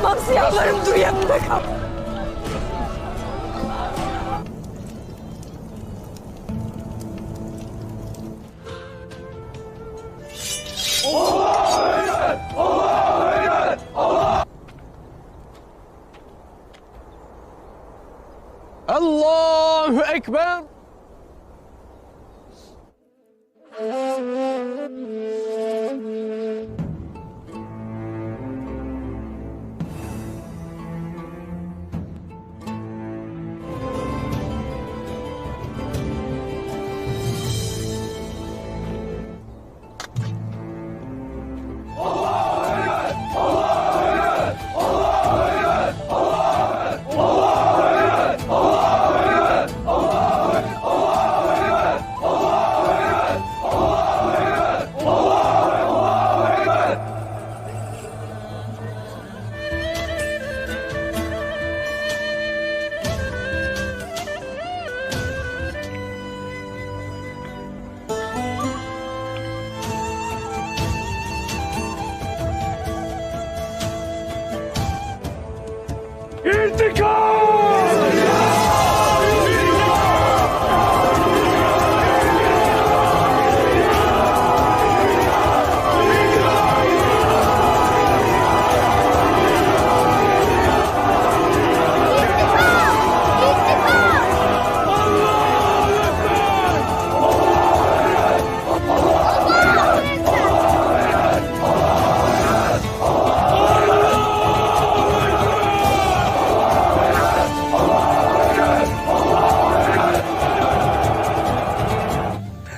Mamsı yalvarırım dur yanımda kal. Allahu Ekber.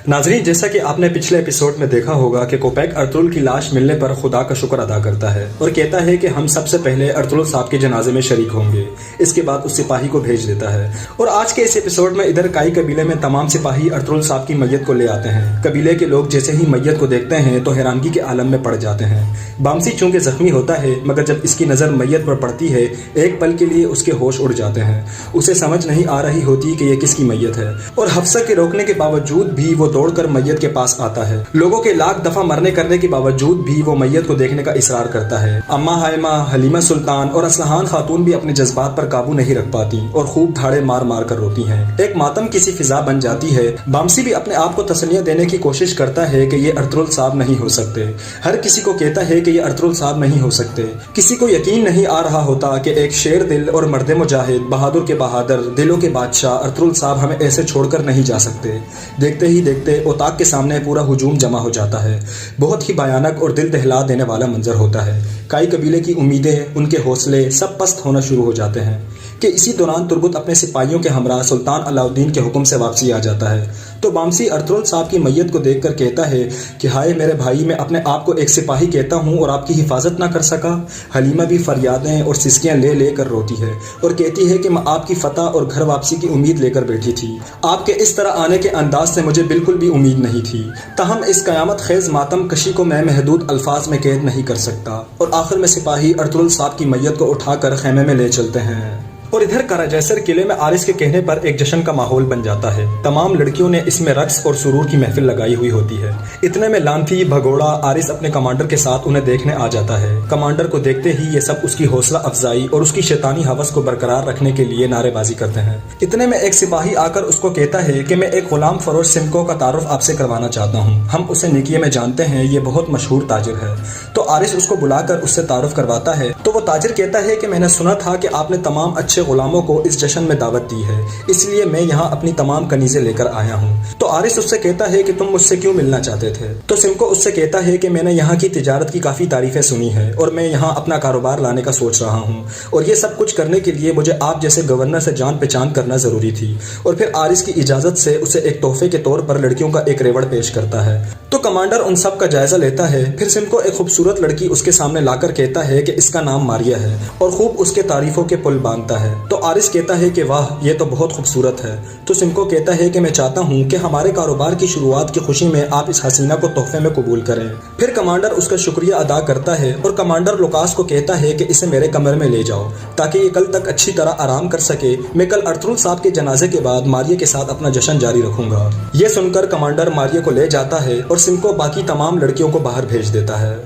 नाजरीन, जैसा कि आपने पिछले एपिसोड में देखा होगा कि कोपैक अर्तुगरुल की लाश मिलने पर खुदा का शुक्र अदा करता है और कहता है कि हम सबसे पहले अर्तुगरुल साहब के जनाजे में शरीक होंगे। इसके बाद उस सिपाही को भेज देता है और आज के इस एपिसोड में इधर काई कबीले में तमाम सिपाही अर्तुगरुल साहब की मैयत को ले आते हैं। कबीले के लोग जैसे ही मैयत को देखते हैं तो हैरानगी के आलम में पड़ जाते हैं। बामसी चूंकि जख्मी होता है, मगर जब इसकी नज़र मैयत पर पड़ती है एक पल के लिए उसके होश उड़ जाते हैं। उसे समझ नहीं आ रही होती कि यह किसकी मैयत है और हफ्सा के रोकने के बावजूद भी वो दौड़कर मैयत के पास आता है। लोगों के लाख दफा मरने करने के बावजूद भी वो मैयत को देखने का इसरार करता है। अम्मा हाइमा, हलीमा सुल्तान और असलहान खातून भी अपने जज्बात पर काबू नहीं रख पाती और खूब धाड़े मार मार कर रोती हैं। एक मातम की सी फिजा बन जाती है। बामसी भी अपने आप को तसल्लियां देने की कोशिश करता है कि ये अर्तुगरुल साहब नहीं हो सकते। हर किसी को कहता है कि ये अर्तुगरुल साहब नहीं हो सकते। किसी को यकीन नहीं आ रहा होता कि एक शेर दिल और मर्द मुजाहिद, बहादुर के बहादुर, दिलों के बादशाह अर्तुगरुल साहब हमें ऐसे छोड़कर नहीं जा सकते। देखते ही देखते ओताक के सामने पूरा हुजूम जमा हो जाता है। बहुत ही भयानक और दिल दहला देने वाला मंजर होता है। काई कबीले की उम्मीदें, उनके हौसले सब पस्त होना शुरू हो जाते हैं कि इसी दौरान तुर्गुत अपने सिपाहियों के हमरा सुल्तान अलाउद्दीन के हुक्म से वापसी आ जाता है। तो बामसी अर्तुगरुल साहब की मैयत को देखकर कहता है कि हाय मेरे भाई, मैं अपने आप को एक सिपाही कहता हूँ और आपकी हिफाजत ना कर सका। हलीमा भी फरियादें और सिसकियाँ ले लेकर रोती है और कहती है कि मैं आपकी फतह और घर वापसी की उम्मीद लेकर बैठी थी। आपके इस तरह आने के अंदाज से मुझे बिल्कुल भी उम्मीद नहीं थी। तहम इस कयामत खेज मातम कशी को मैं महदूद अल्फाज में कैद नहीं कर सकता। और आखिर में सिपाही अर्तुगरुल साहब की मैयत को उठाकर खेमे में ले चलते हैं। और इधर कराजैसर किले में आरिस के कहने पर एक जश्न का माहौल बन जाता है। तमाम लड़कियों ने इसमें रक्स और सुरूर की महफिल लगाई हुई होती है। इतने में लांथी भगोड़ा आरिस अपने कमांडर के साथ उन्हें देखने आ जाता है। कमांडर को देखते ही ये सब उसकी हौसला अफजाई और उसकी शैतानी हवस को बरकरार रखने के लिए नारेबाजी करते हैं। इतने में एक सिपाही आकर उसको कहता है कि मैं एक गुलाम फरोश सिमको का तारुफ आपसे करवाना चाहता हूँ। हम उसे निकिये में जानते हैं, ये बहुत मशहूर ताजिर है। तो आरिस उसको बुलाकर उससे तारुफ करवाता है। तो वो ताजिर कहता है कि मैंने सुना था कि आपने तमाम अच्छे गुलामों को इस जश्न में दावत दी है, इसलिए मैं यहाँ अपनी तमाम कनीज़ें लेकर आया हूँ। तो आरिस उससे कहता है कि तुम मुझसे क्यों मिलना चाहते थे। तो सिमको उससे कहता है कि मैंने यहाँ की तिजारत की काफ़ी तारीफें सुनी है और मैं यहाँ अपना कारोबार लाने का सोच रहा हूँ और ये सब कुछ करने के लिए मुझे आप जैसे गवर्नर से जान पहचान करना ज़रूरी थी। और फिर आरिस की इजाज़त से उसे एक तोहफे के तौर पर लड़कियों का एक रेवड़ पेश करता है। तो कमांडर उन सब का जायजा लेता है। फिर सिमको एक खूबसूरत लड़की उसके सामने लाकर कहता है कि इसका नाम मारिया है और खूब उसके तारीफों के पुल बांधता है। तो आरिस कहता है कि वाह, ये तो बहुत खूबसूरत है। तो सिमको कहता है कि मैं चाहता हूँ कि हमारे कारोबार की शुरुआत की खुशी में आप इस हसीना को तोहफे में कबूल करें। फिर कमांडर उसका शुक्रिया अदा करता है और कमांडर लुकास को कहता है कि इसे मेरे कमरे में ले जाओ ताकि ये कल तक अच्छी तरह आराम कर सके। मैं कल अर्तुगरुल साहब के जनाजे के बाद मारिया के साथ अपना जश्न जारी रखूंगा। ये सुनकर कमांडर मारिया को ले जाता है और सिमको बाकी तमाम लड़कियों को बाहर भेज देता है।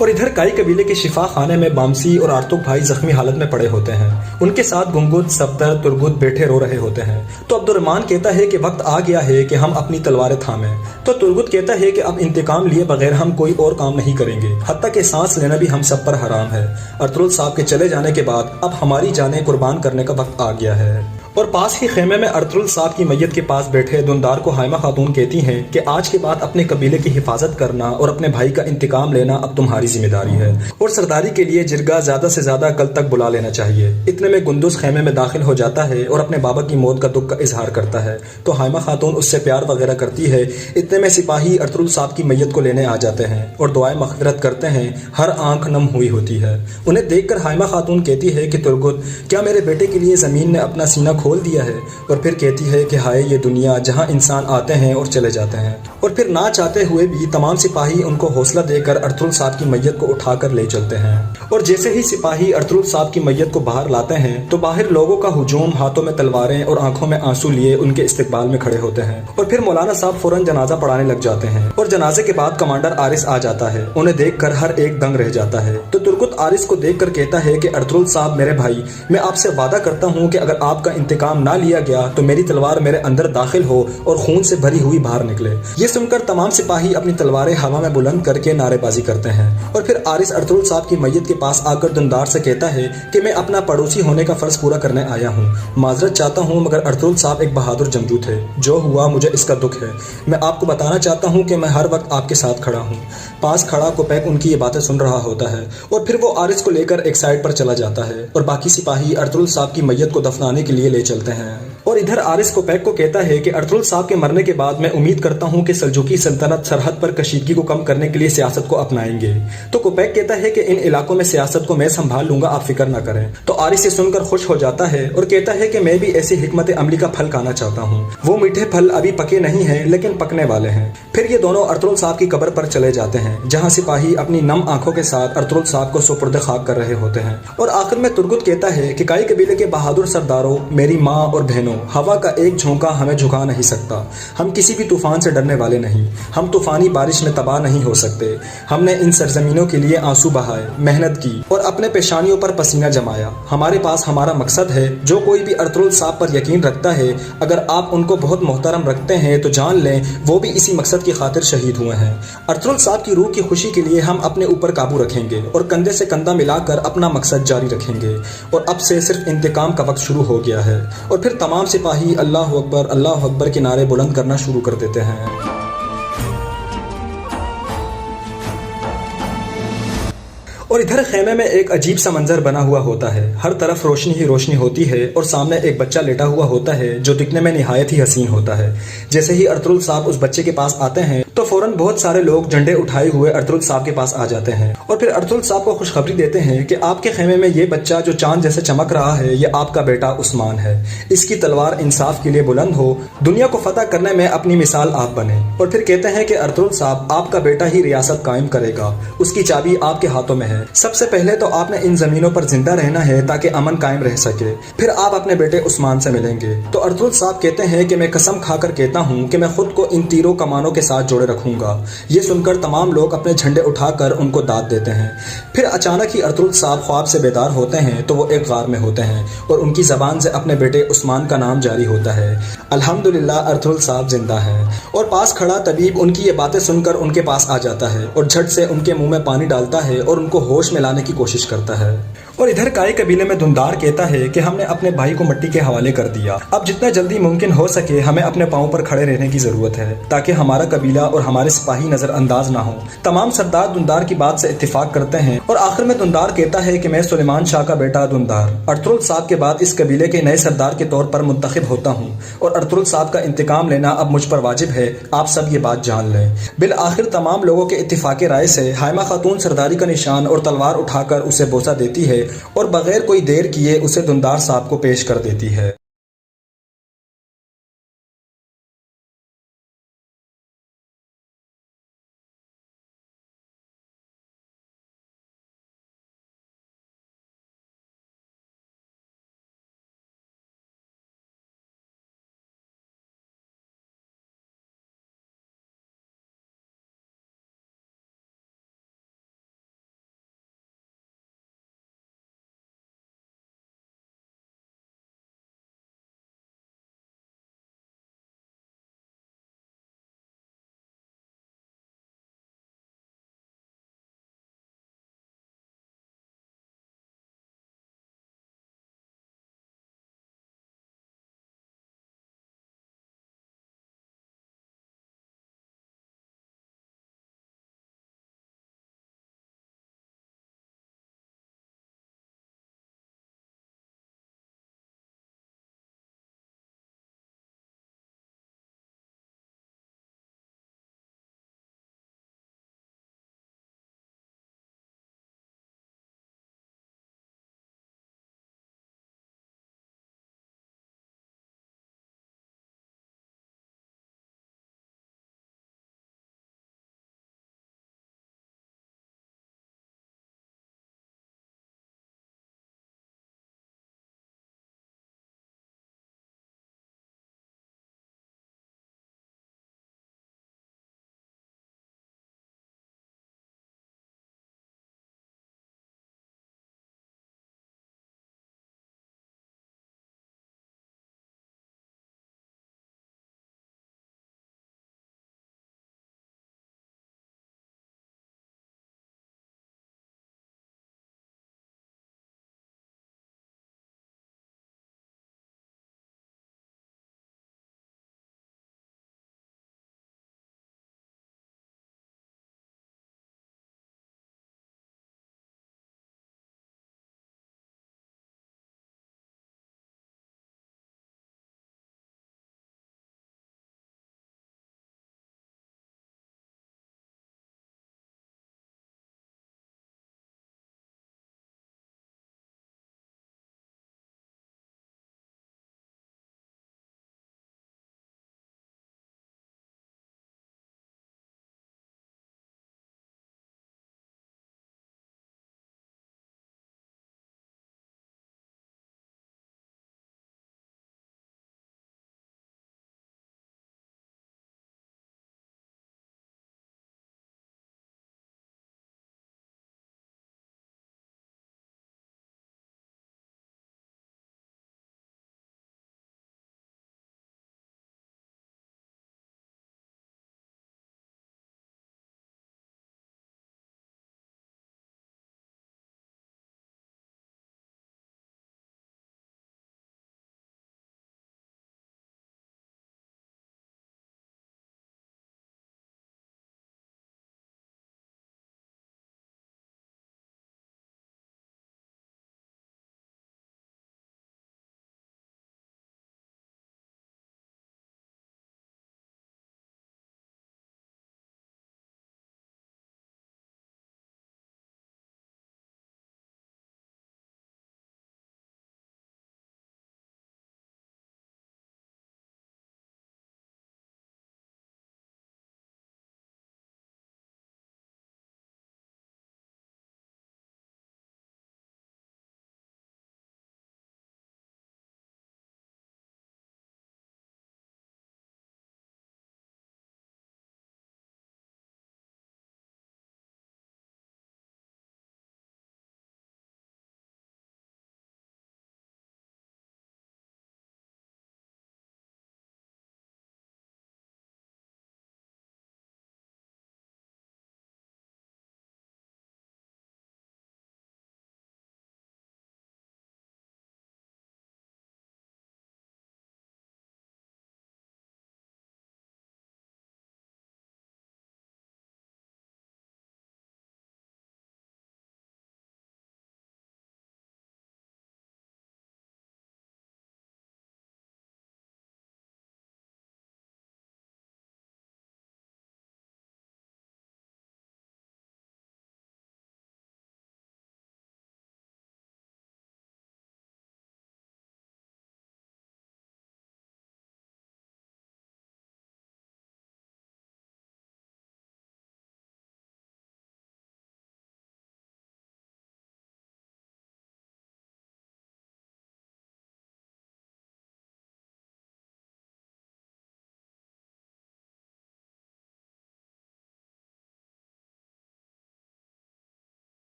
اور ادھر کائی قبیلے کے شفا خانے میں بامسی اور آرتوک بھائی زخمی حالت میں پڑے ہوتے ہیں۔ ان کے ساتھ گنگت، صفدر، ترگت بیٹھے رو رہے ہوتے ہیں۔ تو عبد الرحمن کہتا ہے کہ وقت آ گیا ہے کہ ہم اپنی تلواریں تھامیں۔ تو ترگت کہتا ہے کہ اب انتقام لیے بغیر ہم کوئی اور کام نہیں کریں گے، حتیٰ کہ سانس لینا بھی ہم سب پر حرام ہے۔ ارطغرل صاحب کے چلے جانے کے بعد اب ہماری جانیں قربان کرنے کا وقت آ گیا ہے۔ اور پاس ہی خیمے میں ارطغرل صاحب کی میت کے پاس بیٹھے دندار کو ہائمہ خاتون کہتی ہیں کہ آج کے بعد اپنے قبیلے کی حفاظت کرنا اور اپنے بھائی کا انتقام لینا اب تمہاری ذمہ داری ہے، اور سرداری کے لیے جرگہ زیادہ سے زیادہ کل تک بلا لینا چاہیے۔ اتنے میں گندوز خیمے میں داخل ہو جاتا ہے اور اپنے بابا کی موت کا دکھ کا اظہار کرتا ہے۔ تو ہائمہ خاتون اس سے پیار وغیرہ کرتی ہے۔ اتنے میں سپاہی ارطغرل صاحب کی میت کو لینے آ جاتے ہیں اور دعائیں مغفرت کرتے ہیں۔ ہر آنکھ نم ہوئی ہوتی ہے۔ انہیں دیکھ کر ہائمہ خاتون کہتی ہے کہ ترگت، کیا میرے بیٹے کے لیے زمین نے اپنا سینہ کھول دیا ہے؟ اور پھر کہتی ہے کہ ہائے یہ دنیا جہاں انسان آتے ہیں اور چلے جاتے ہیں۔ اور پھر نہ چاہتے ہوئے بھی تمام سپاہی ان کو حوصلہ دے کر ارطغرل صاحب کی میت کو اٹھا کر لے چلتے ہیں۔ اور جیسے ہی سپاہی ارطغرل صاحب کی میت کو باہر لاتے ہیں تو باہر لوگوں کا ہجوم ہاتھوں میں تلواریں اور آنکھوں میں آنسو لیے ان کے استقبال میں کھڑے ہوتے ہیں۔ اور پھر مولانا صاحب فوراً جنازہ پڑھانے لگ جاتے ہیں، اور جنازے کے بعد کمانڈر آرس آ جاتا ہے۔ انہیں دیکھ کر ہر ایک دنگ رہ جاتا ہے۔ تو ترگت آرس کو دیکھ کر کہتا ہے کہ ارطغرل صاحب میرے بھائی، میں آپ سے وعدہ کرتا ہوں کہ اگر آپ کا انتقام نہ لیا گیا تو میری تلوار میرے اندر داخل ہو اور خون سے بھری ہوئی باہر نکلے۔ یہ سن کر تمام سپاہی اپنی تلواریں ہوا میں بلند کر کے نعرے بازی کرتے ہیں۔ اور پھر آرس ارطغرل صاحب کی میت کے پاس آ کر دندار سے کہتا ہے کہ میں اپنا پڑوسی ہونے کا فرض پورا کرنے آیا ہوں، معذرت چاہتا ہوں، مگر ارطغرل صاحب ایک بہادر جنگجو تھے، جو ہوا مجھے اس کا دکھ ہے۔ میں آپ کو بتانا چاہتا ہوں کہ میں ہر وقت آپ کے ساتھ کھڑا ہوں۔ پاس کھڑا کوپیک ان کی یہ باتیں سن رہا ہوتا ہے، اور پھر وہ آرس کو لے کر ایک سائڈ پر چلا جاتا ہے اور باقی سپاہی ارطغرل صاحب کی میت کو دفنانے کے لیے لے چلتے ہیں۔ اور ادھر آرس کوپیک کو کہتا ہے کہ ارطغرل صاحب کے مرنے کے بعد میں امید کرتا ہوں کہ سلجوقی سلطنت سرحد پر کشیدگی کو کم کرنے کے لیے سیاست کو اپنائیں گے۔ تو کوپیک کہتا ہے کہ ان علاقوں میں سیاست کو میں سنبھال لوں گا، آپ فکر نہ کریں۔ تو آرس یہ سن کر خوش ہو جاتا ہے اور کہتا ہے کہ میں بھی ایسی حکمت عملی کا پھل کھانا چاہتا ہوں۔ وہ میٹھے پھل ابھی پکے نہیں ہیں لیکن پکنے والے ہیں۔ پھر یہ دونوں ارطغرل صاحب کی قبر پر چلے جاتے ہیں، جہاں سپاہی اپنی نم آنکھوں کے ساتھ ارطغرل صاحب کو سپرد خاک کر رہے ہوتے ہیں۔ اور آخر میں ترگت کہتا ہے کہ کائی قبیلے کے بہادر سرداروں، میری ماں اور بہنوں، ہوا کا ایک جھونکا ہمیں جھکا نہیں سکتا۔ ہم کسی بھی طوفان سے ڈرنے والے نہیں، ہم طوفانی بارش میں تباہ نہیں ہو سکتے۔ ہم نے ان سرزمینوں کے لیے آنسو بہائے، محنت کی اور اپنے پیشانیوں پر پسینہ جمایا۔ ہمارے پاس ہمارا مقصد ہے۔ جو کوئی بھی ارطغرل صاحب پر یقین رکھتا ہے، اگر آپ ان کو بہت محترم رکھتے ہیں تو جان لیں وہ بھی اسی مقصد کی خاطر شہید ہوئے ہیں۔ ارطغرل صاحب کی روح کی خوشی کے لیے ہم اپنے اوپر قابو رکھیں گے اور کندھے سے کندھا ملا کر اپنا مقصد جاری رکھیں گے، اور اب سے صرف انتقام کا وقت شروع ہو گیا ہے۔ اور پھر تمام سپاہی اللہ اکبر کے نعرے بلند کرنا شروع کر دیتے ہیں۔ اور ادھر خیمے میں ایک عجیب سا منظر بنا ہوا ہوتا ہے۔ ہر طرف روشنی ہی روشنی ہوتی ہے اور سامنے ایک بچہ لیٹا ہوا ہوتا ہے جو دکھنے میں نہایت ہی حسین ہوتا ہے۔ جیسے ہی ارطغرل صاحب اس بچے کے پاس آتے ہیں تو فوراً بہت سارے لوگ جھنڈے اٹھائے ہوئے ارطغرل صاحب کے پاس آ جاتے ہیں، اور پھر ارطغرل صاحب کو خوشخبری دیتے ہیں کہ آپ کے خیمے میں یہ بچہ جو چاند جیسے چمک رہا ہے، یہ آپ کا بیٹا عثمان ہے۔ اس کی تلوار انصاف کے لیے بلند ہو، دنیا کو فتح کرنے میں اپنی مثال آپ بنے۔ اور پھر کہتے ہیں کہ ارطغرل صاحب، آپ کا بیٹا ہی ریاست قائم کرے گا، اس کی چابی آپ کے ہاتھوں میں ہے۔ سب سے پہلے تو آپ نے ان زمینوں پر زندہ رہنا ہے تاکہ امن قائم رہ سکے، پھر آپ اپنے بیٹے عثمان سے ملیں گے۔ تو ارطغرل صاحب کہتے ہیں کہ میں قسم کھا کر کہتا ہوں کہ میں خود کو ان تیروں کمانوں کے ساتھ جوڑے رکھوں گا۔ یہ سن کر تمام لوگ اپنے جھنڈے اٹھا کر ان کو داد دیتے ہیں۔ پھر اچانک ہی ارطغرل صاحب خواب سے بیدار ہوتے ہیں تو وہ ایک غار میں ہوتے ہیں اور ان کی زبان سے اپنے بیٹے عثمان کا نام جاری ہوتا ہے۔ الحمدللہ ارطغرل صاحب زندہ ہیں۔ اور پاس کھڑا طبیب ان کی یہ باتیں سن کر ان کے پاس آ جاتا ہے اور جھٹ سے ان کے منہ میں پانی ڈالتا ہے اور ان کو ہوش میں لانے کی کوشش کرتا ہے۔ اور ادھر کائی قبیلے میں دندار کہتا ہے کہ ہم نے اپنے بھائی کو مٹی کے حوالے کر دیا، اب جتنا جلدی ممکن ہو سکے ہمیں اپنے پاؤں پر کھڑے رہنے کی ضرورت ہے تاکہ ہمارا قبیلہ اور ہمارے سپاہی نظر انداز نہ ہوں۔ تمام سردار دندار کی بات سے اتفاق کرتے ہیں اور آخر میں دندار کہتا ہے کہ میں سلیمان شاہ کا بیٹا دندار ارطغرل صاحب کے بعد اس قبیلے کے نئے سردار کے طور پر منتخب ہوتا ہوں، اور ارطغرل صاحب کا انتقام لینا اب مجھ پر واجب ہے، آپ سب یہ بات جان لیں۔ بالآخر تمام لوگوں کے اتفاق رائے سے ہائمہ خاتون سرداری کا نشان اور تلوار اٹھا کر اسے بوسہ دیتی ہے اور بغیر کوئی دیر کیے اسے دندار صاحب کو پیش کر دیتی ہے۔